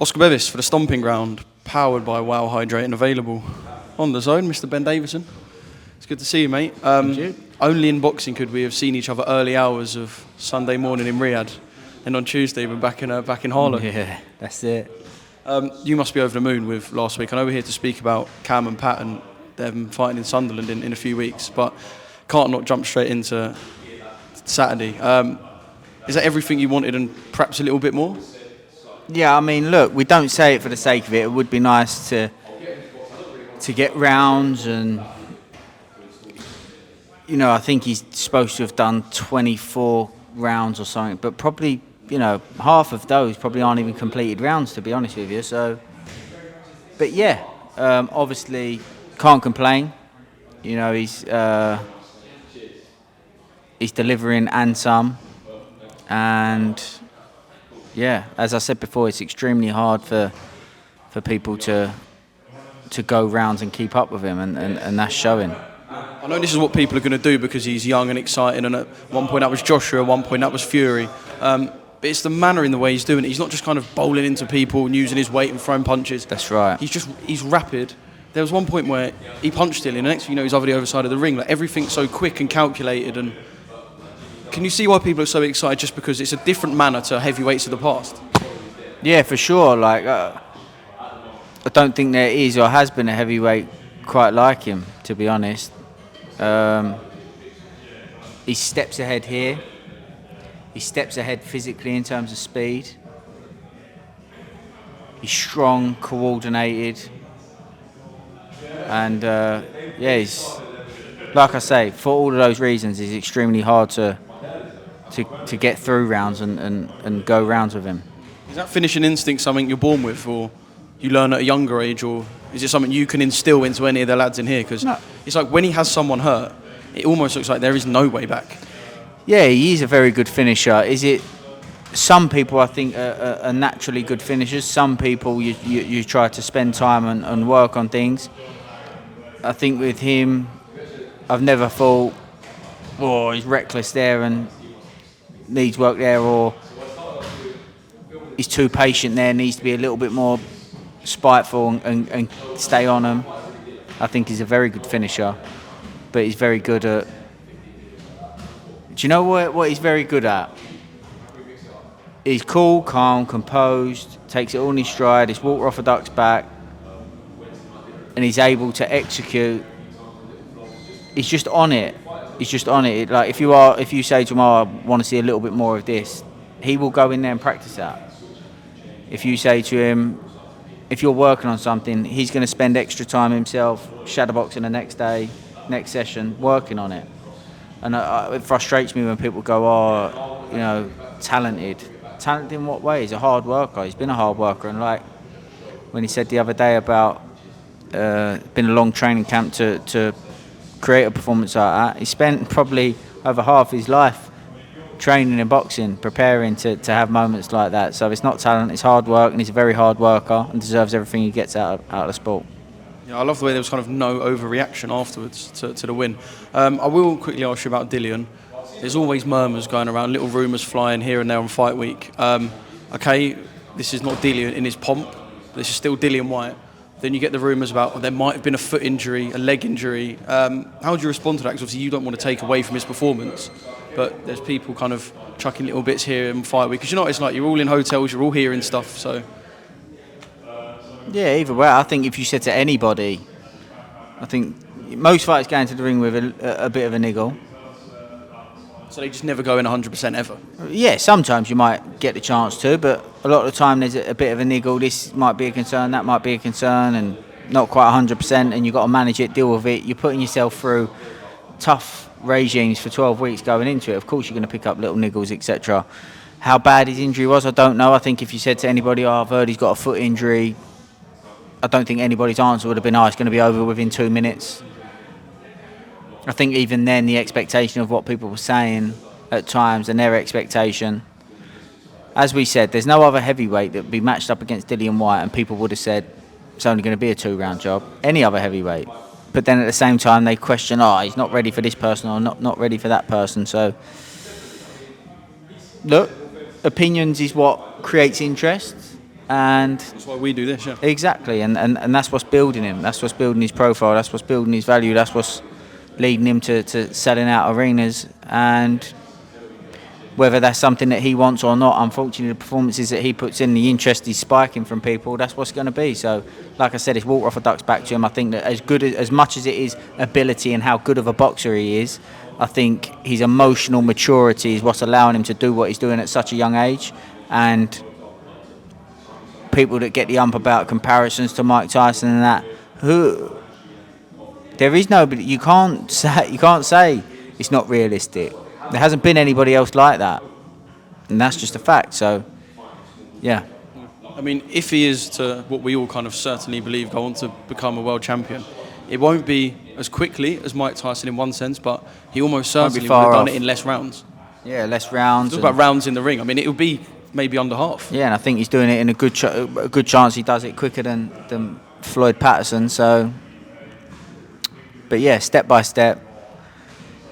Oscar Bevis for the Stomping Ground, powered by Wow Hydrate and available on the zone. Mr. Ben Davison, it's good to see you, mate. Only in boxing could we have seen each other early hours of Sunday morning in Riyadh, and on Tuesday we're back in Harlem. Yeah, that's it. You must be over the moon with last week. I know we're here to speak about Cam and Pat and them fighting in Sunderland in a few weeks, but can't not jump straight into Saturday. Is that everything you wanted and perhaps a little bit more? Yeah, I mean, look, we don't say it for the sake of it. It would be nice to get rounds, and I think he's supposed to have done 24 rounds or something, but probably, half of those probably aren't even completed rounds, to be honest with you. So, but yeah, obviously can't complain. He's delivering and some, and yeah, as I said before, it's extremely hard for people to go rounds and keep up with him, and that's showing. I know this is what people are going to do because he's young and exciting, and at one point that was Joshua, at one point that was Fury. But it's the manner in the way he's doing it. He's not just kind of bowling into people and using his weight and throwing punches. That's right. He's rapid. There was one point where he punched Dillian, and the next thing you know, he's over the other side of the ring. Like, everything's so quick and calculated. And can you see why people are so excited? Just because it's a different manner to heavyweights of the past. Yeah, for sure. Like, I don't think there is or has been a heavyweight quite like him, to be honest. He steps ahead here. He steps ahead physically in terms of speed. He's strong, coordinated, and he's, like I say, for all of those reasons, it's extremely hard to get through rounds and go rounds with him. Is that finishing instinct something you're born with, or you learn at a younger age, or is it something you can instill into any of the lads in here? Because It's like when he has someone hurt, it almost looks like there is no way back. Yeah, he is a very good finisher. Is it? Some people, I think, are naturally good finishers. Some people, you try to spend time and work on things. I think with him, I've never thought, he's reckless there and needs work there, or he's too patient there, needs to be a little bit more spiteful and stay on him. I think he's a very good finisher, but he's very good at... Do you know what he's very good at? He's cool, calm, composed, takes it all in his stride, he's water off a duck's back, and he's able to execute. He's just on it. He's just on it. Like, if you say to him, I want to see a little bit more of this, he will go in there and practice that. If you say to him, if you're working on something, he's going to spend extra time himself, shadowboxing the next day, next session, working on it. And it frustrates me when people go, talented. Talented in what way? He's a hard worker. He's been a hard worker. And like when he said the other day about been a long training camp to create a performance like that, he spent probably over half his life training in boxing, preparing to have moments like that. So it's not talent, it's hard work, and he's a very hard worker and deserves everything he gets out of the sport. Yeah, I love the way there was kind of no overreaction afterwards to the win. I will quickly ask you about Dillian. There's always murmurs going around, little rumours flying here and there on fight week. Okay, this is not Dillian in his pomp, this is still Dillian Whyte. Then you get the rumours about there might have been a foot injury, a leg injury. How do you respond to that? Because obviously you don't want to take away from his performance, but there's people kind of chucking little bits here in fight week. Because it's like, you're all in hotels, you're all hearing stuff, so... Yeah, either way, I think if you said to anybody, I think most fighters go into the ring with a bit of a niggle. So they just never go in 100% ever? Yeah, sometimes you might get the chance to, but a lot of the time there's a bit of a niggle. This might be a concern, that might be a concern, and not quite 100%, and you've got to manage it, deal with it. You're putting yourself through tough regimes for 12 weeks going into it. Of course you're going to pick up little niggles, etc. How bad his injury was, I don't know. I think if you said to anybody, I've heard he's got a foot injury, I don't think anybody's answer would have been, it's going to be over within 2 minutes. I think even then the expectation of what people were saying at times and their expectation, as we said, there's no other heavyweight that would be matched up against Dillian Whyte and people would have said it's only going to be a 2-round job. Any other heavyweight. But then at the same time they question, he's not ready for this person or not ready for that person. So look, opinions is what creates interest. And that's why we do this, yeah. exactly, and that's what's building him. That's what's building his profile. That's what's building his value. That's what's leading him to selling out arenas. And whether that's something that he wants or not, unfortunately, the performances that he puts in, the interest he's spiking from people, that's what's going to be. So, like I said, it's water off a duck's back to him. I think that as much as it is ability and how good of a boxer he is, I think his emotional maturity is what's allowing him to do what he's doing at such a young age. And people that get the ump about comparisons to Mike Tyson and that, there is nobody. You can't say it's not realistic. There hasn't been anybody else like that, and that's just a fact. So, yeah. I mean, if he is to, what we all kind of certainly believe, go on to become a world champion, it won't be as quickly as Mike Tyson in one sense, but he almost certainly would have done it in less rounds. Yeah, less rounds. Talk about rounds in the ring. I mean, it would be maybe under half. Yeah, and I think he's doing it in a good chance he does it quicker than Floyd Patterson. So, but yeah, step by step.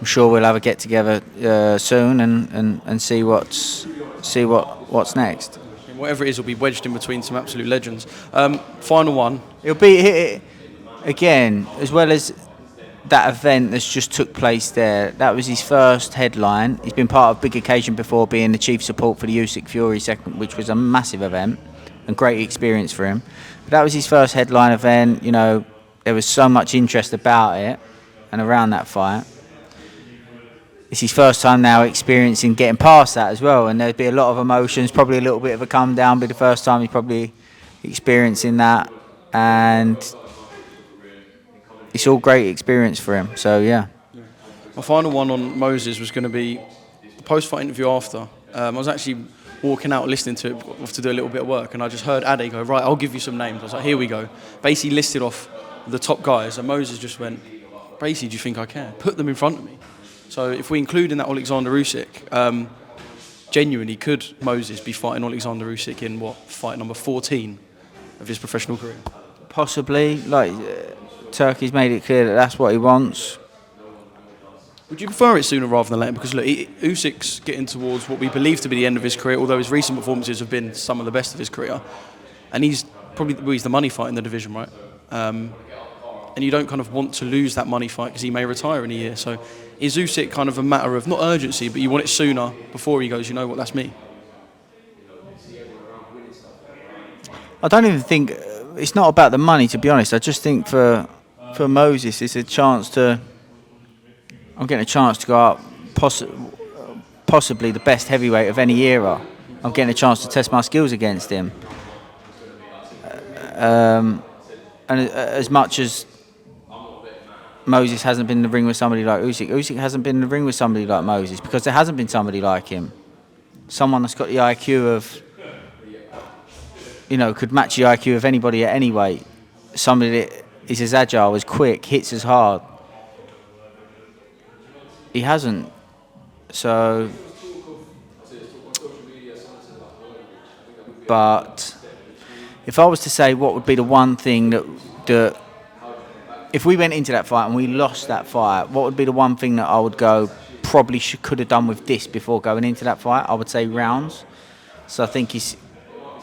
I'm sure we'll have a get together soon and see what's next. Whatever it is, will be wedged in between some absolute legends. Final one. It'll be again, as well as that event that's just took place there. That was his first headline. He's been part of big occasion before, being the chief support for the Usyk Fury second, which was a massive event and great experience for him. But that was his first headline event. You know, there was so much interest about it and around that fight. It's his first time now experiencing getting past that as well, and there'd be a lot of emotions, probably a little bit of a come down, but the first time he's probably experiencing that, and it's all great experience for him. So yeah. My final one on Moses was going to be the post-fight interview after. I was actually walking out listening to it to do a little bit of work, and I just heard Ade go, right, I'll give you some names. I was like, here we go. Basically listed off the top guys, and Moses just went, basically, do you think I can? Put them in front of me. So if we include in that Oleksandr Usyk, genuinely, could Moses be fighting Oleksandr Usyk in fight number 14 of his professional career? Possibly. Turkey's made it clear that that's what he wants. Would you prefer it sooner rather than later? Because look, Usyk's getting towards what we believe to be the end of his career, although his recent performances have been some of the best of his career. And he's the money fight in the division, right? And you don't kind of want to lose that money fight because he may retire in a year. So is Usyk kind of a matter of, not urgency, but you want it sooner before he goes, you know what, that's me? I don't even think, it's not about the money, to be honest. I just think for Moses, it's I'm getting a chance to go up, possibly the best heavyweight of any era. I'm getting a chance to test my skills against him. And as much as Moses hasn't been in the ring with somebody like Usyk hasn't been in the ring with somebody like Moses because there hasn't been somebody like him. Someone that's got the IQ of, could match the IQ of anybody at any weight. Somebody that is as agile, as quick, hits as hard. He hasn't. So, but if I was to say what would be the one thing that if we went into that fight and we lost that fight, what would be the one thing that I would go probably could have done with this before going into that fight? I would say rounds. So I think it's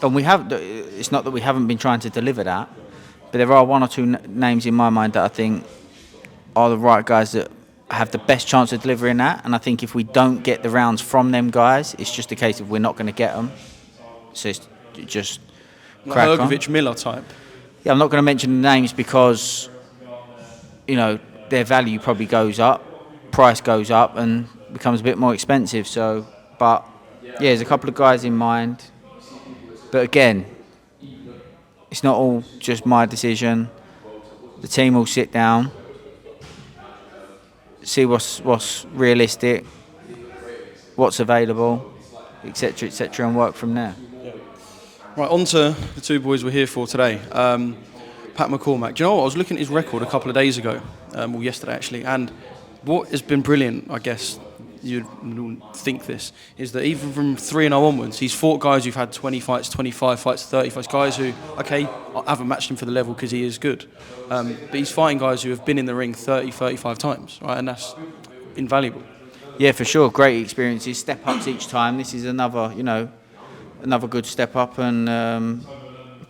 not that we haven't been trying to deliver that, but there are one or two names in my mind that I think are the right guys that have the best chance of delivering that. And I think if we don't get the rounds from them guys, it's just a case of we're not going to get them. So it's just crack on. Hergovic Miller type. Yeah, I'm not going to mention the names because their value probably goes up, price goes up, and becomes a bit more expensive. So, but yeah, there's a couple of guys in mind. But again, it's not all just my decision. The team will sit down, see what's realistic, what's available, etc., and work from there. Right, on to the two boys we're here for today. Pat McCormack. Do you know what? I was looking at his record a couple of days ago, yesterday actually, and what has been brilliant, I guess you'd think this, is that even from 3-0 onwards, he's fought guys who've had 20 fights, 25 fights, 30 fights, guys who, I haven't matched him for the level because he is good, but he's fighting guys who have been in the ring 30, 35 times, right, and that's invaluable. Yeah, for sure, great experiences, step-ups each time. This is another good step up, and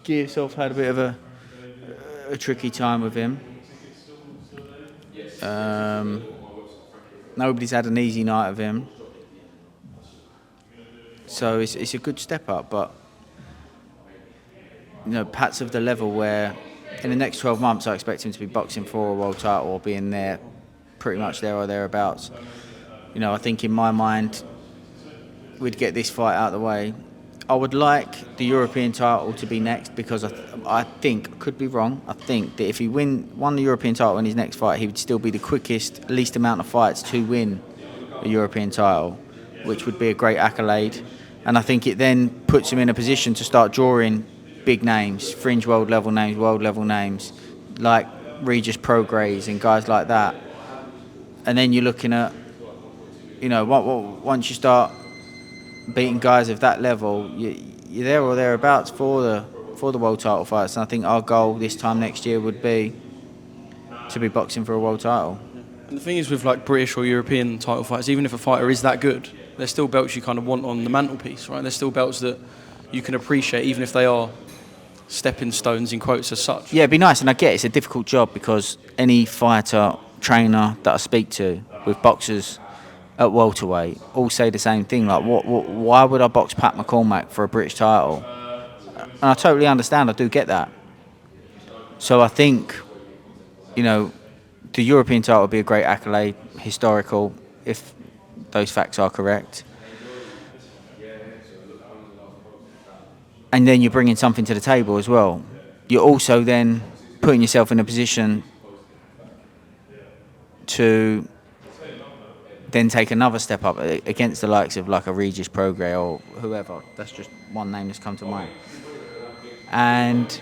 Giosov had a bit of a tricky time with him. Nobody's had an easy night of him. So it's a good step up, but Pat's of the level where in the next 12 months I expect him to be boxing for a world title or being there, pretty much there or thereabouts. I think in my mind we'd get this fight out of the way. I would like the European title to be next because I think, could be wrong, I think that if he won the European title in his next fight, he would still be the quickest, least amount of fights to win a European title, which would be a great accolade. And I think it then puts him in a position to start drawing big names, fringe world level names, like Regis Prograis and guys like that. And then you're looking at, once you start beating guys of that level, you're there or thereabouts for the world title fights. And I think our goal this time next year would be to be boxing for a world title. And the thing is with like British or European title fights, even if a fighter is that good, they're still belts you kind of want on the mantelpiece, right? They're still belts that you can appreciate, even if they are stepping stones in quotes as such. Yeah, it'd be nice, and I get it's a difficult job because any fighter, trainer that I speak to with boxers at welterweight all say the same thing. Like, why would I box Pat McCormack for a British title? And I totally understand. I do get that. So I think, the European title would be a great accolade, historical, if those facts are correct. And then you're bringing something to the table as well. You're also then putting yourself in a position to then take another step up against the likes of like a Regis Prograis or whoever. That's just one name that's come to mind. And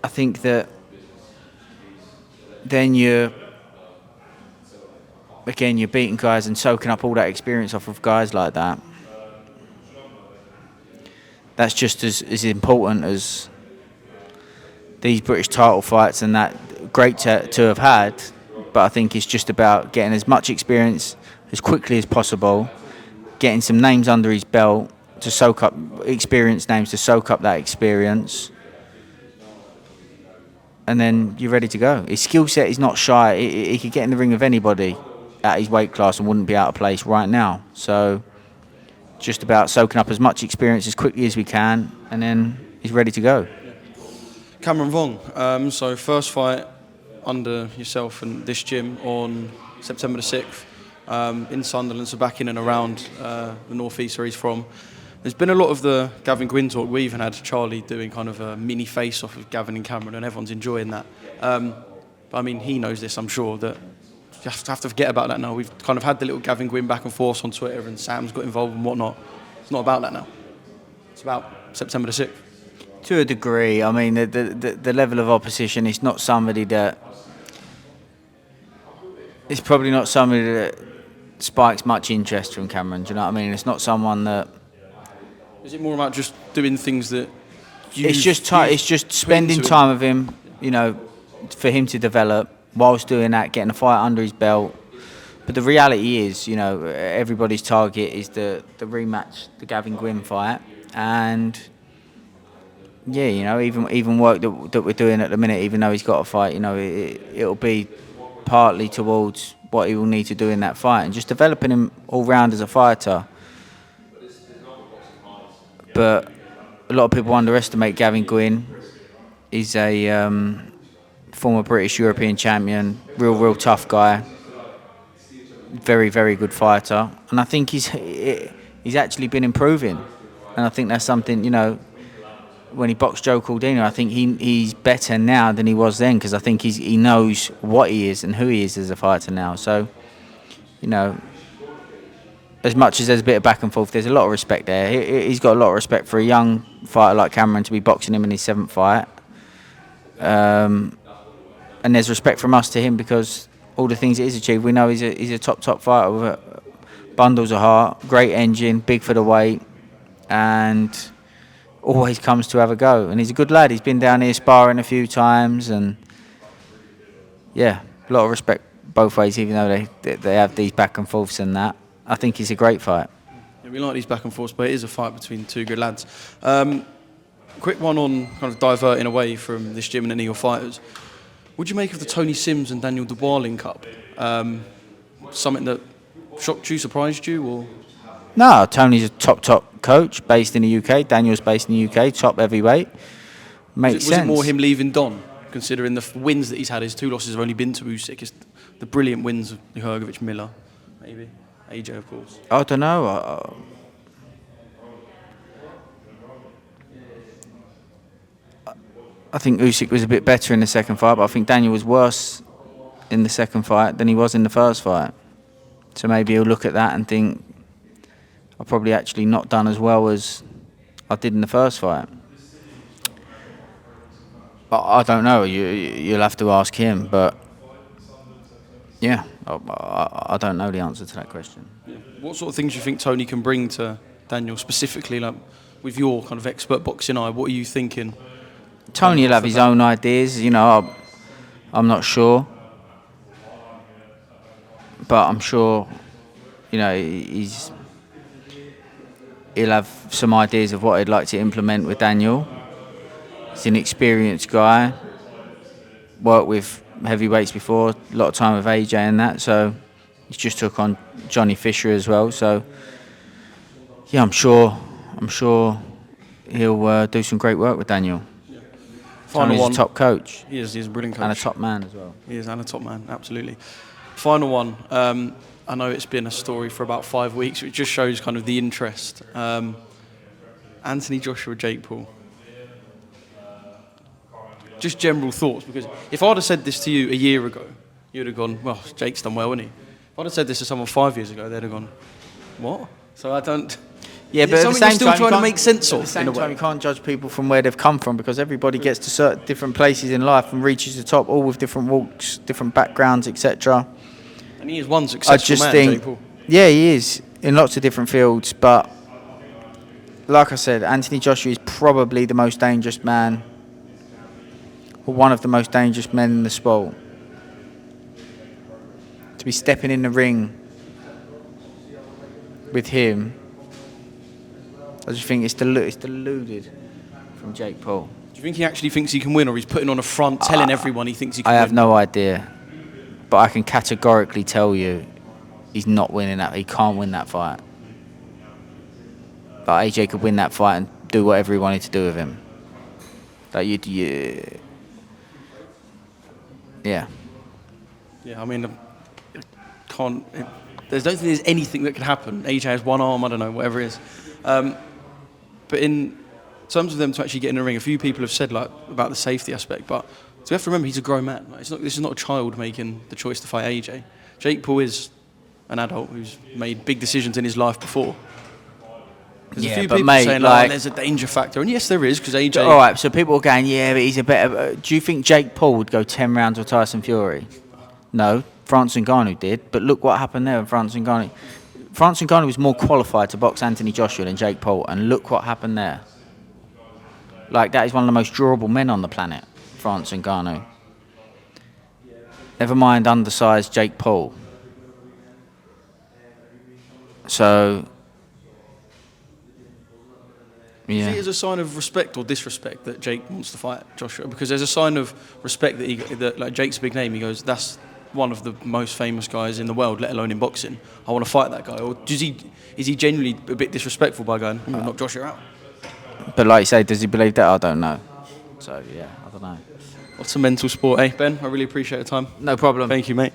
I think that then you're beating guys and soaking up all that experience off of guys like that. That's just as important as these British title fights, and that great to have had, but I think it's just about getting as much experience as quickly as possible, getting some names under his belt to soak up experienced names to soak up that experience, and then you're ready to go. His skill set is not shy. He could get in the ring with anybody at his weight class and wouldn't be out of place right now. So just about soaking up as much experience as quickly as we can, and then he's ready to go. Cameron Vong, so first fight under yourself and this gym on September the 6th in Sunderland, so back in and around the northeast where he's from. There's been a lot of the Gavin Gwynn talk. We even had Charlie doing kind of a mini face-off of Gavin and Cameron, and everyone's enjoying that. But I mean, he knows this, I'm sure, that you have to forget about that now. We've kind of had the little Gavin Gwynn back and forth on Twitter, and Sam's got involved and whatnot. It's not about that now. It's about September the 6th. To a degree, I mean, the level of opposition is not somebody that... It's probably not somebody that spikes much interest from Cameron, do you know what I mean? It's not someone that... Is it more about just doing things that you... It's just spending time with him, for him to develop, whilst doing that, getting a fight under his belt. But the reality is, everybody's target is the rematch, the Gavin Gwynn fight. And... yeah, even work that we're doing at the minute, even though he's got a fight, it'll be partly towards what he will need to do in that fight and just developing him all round as a fighter. But a lot of people underestimate Gavin Gwynn. He's a former British European champion, real tough guy, very, very good fighter. And I think he's actually been improving. And I think that's something, when he boxed Joe Caldino, I think he's better now than he was then, because I think he knows what he is and who he is as a fighter now. So, as much as there's a bit of back and forth, there's a lot of respect there. He's got a lot of respect for a young fighter like Cameron to be boxing him in his 7th fight. And there's respect from us to him because all the things that he's achieved, we know he's a top fighter with bundles of heart, great engine, big for the weight, and always comes to have a go. And he's a good lad. He's been down here sparring a few times, and yeah, a lot of respect both ways, even though they have these back and forths and that. I think it's a great fight. Yeah, we like these back and forths, but it is a fight between two good lads. Quick one on kind of diverting away from this gym and any of your fighters. What do you make of the Tony Sims and Daniel Dubois link-up? Something that shocked you, surprised you, or...? No, Tony's a top coach based in the UK. Daniel's based in the UK, top heavyweight. Makes sense. Was it more him leaving Don, considering the wins that he's had? His 2 losses have only been to Usyk. It's the brilliant wins of Hrgovic, Miller, maybe. AJ, of course. I don't know. I think Usyk was a bit better in the second fight, but I think Daniel was worse in the second fight than he was in the first fight. So maybe he'll look at that and think, I've probably actually not done as well as I did in the first fight. But I don't know. You'll have to ask him. But yeah, I don't know the answer to that question. Yeah. What sort of things do you think Tony can bring to Daniel specifically? Like with your kind of expert boxing eye, what are you thinking? Tony will have his own ideas. You know, I'm not sure, but I'm sure. You know, he'll have some ideas of what he'd like to implement with Daniel. He's an experienced guy, worked with heavyweights before, a lot of time with AJ and that, so he's just took on Johnny Fisher as well. So yeah, I'm sure he'll do some great work with Daniel. Yeah. Tony's a top coach. He's a brilliant coach. And a top man as well. He is, and a top man, absolutely. Final one. I know it's been a story for about 5 weeks, which just shows kind of the interest. Anthony Joshua, Jake Paul. Just general thoughts, because if I'd have said this to you a year ago, you'd have gone, well, Jake's done well, hasn't he? If I'd have said this to someone 5 years ago, they'd have gone, what? So I don't... Yeah, but at the same still time, trying to make sense of. At the same time, you can't judge people from where they've come from, because everybody gets to certain different places in life and reaches the top, all with different walks, different backgrounds, etc. And he is one successful man, Jake Paul. Yeah, he is, in lots of different fields, but like I said, Anthony Joshua is probably the most dangerous man, or one of the most dangerous men in the sport. To be stepping in the ring with him, I just think it's deluded from Jake Paul. Do you think he actually thinks he can win, or he's putting on a front telling everyone he thinks he can win? I have no idea, but I can categorically tell you he's not winning that. He can't win that fight. But AJ could win that fight and do whatever he wanted to do with him. Like yeah. Yeah, I mean, don't think there's anything that could happen. AJ has one arm, I don't know, whatever it is. But in terms of them to actually get in the ring, a few people have said like about the safety aspect, but so we have to remember he's a grown man. Like, this is not a child making the choice to fight AJ. Jake Paul is an adult who's made big decisions in his life before. There's a few people saying like, there's a danger factor, and yes, there is, because AJ... All right, so people are going, yeah, but he's a better... do you think Jake Paul would go 10 rounds with Tyson Fury? No, Francis Ngannou did, but look what happened there with Francis Ngannou. Francis Ngannou was more qualified to box Anthony Joshua than Jake Paul, and look what happened there. Like, that is one of the most durable men on the planet, Francis Ngannou. Never mind undersized Jake Paul. So... yeah. See it as a sign of respect or disrespect that Jake wants to fight Joshua? Because there's a sign of respect that like Jake's a big name. He goes, that's one of the most famous guys in the world, let alone in boxing. I want to fight that guy. Or is he genuinely a bit disrespectful by going, knock Joshua out? But like you say, does he believe that? I don't know. So yeah, I don't know. What's a mental sport, eh, Ben? I really appreciate your time. No problem. Thank you, mate.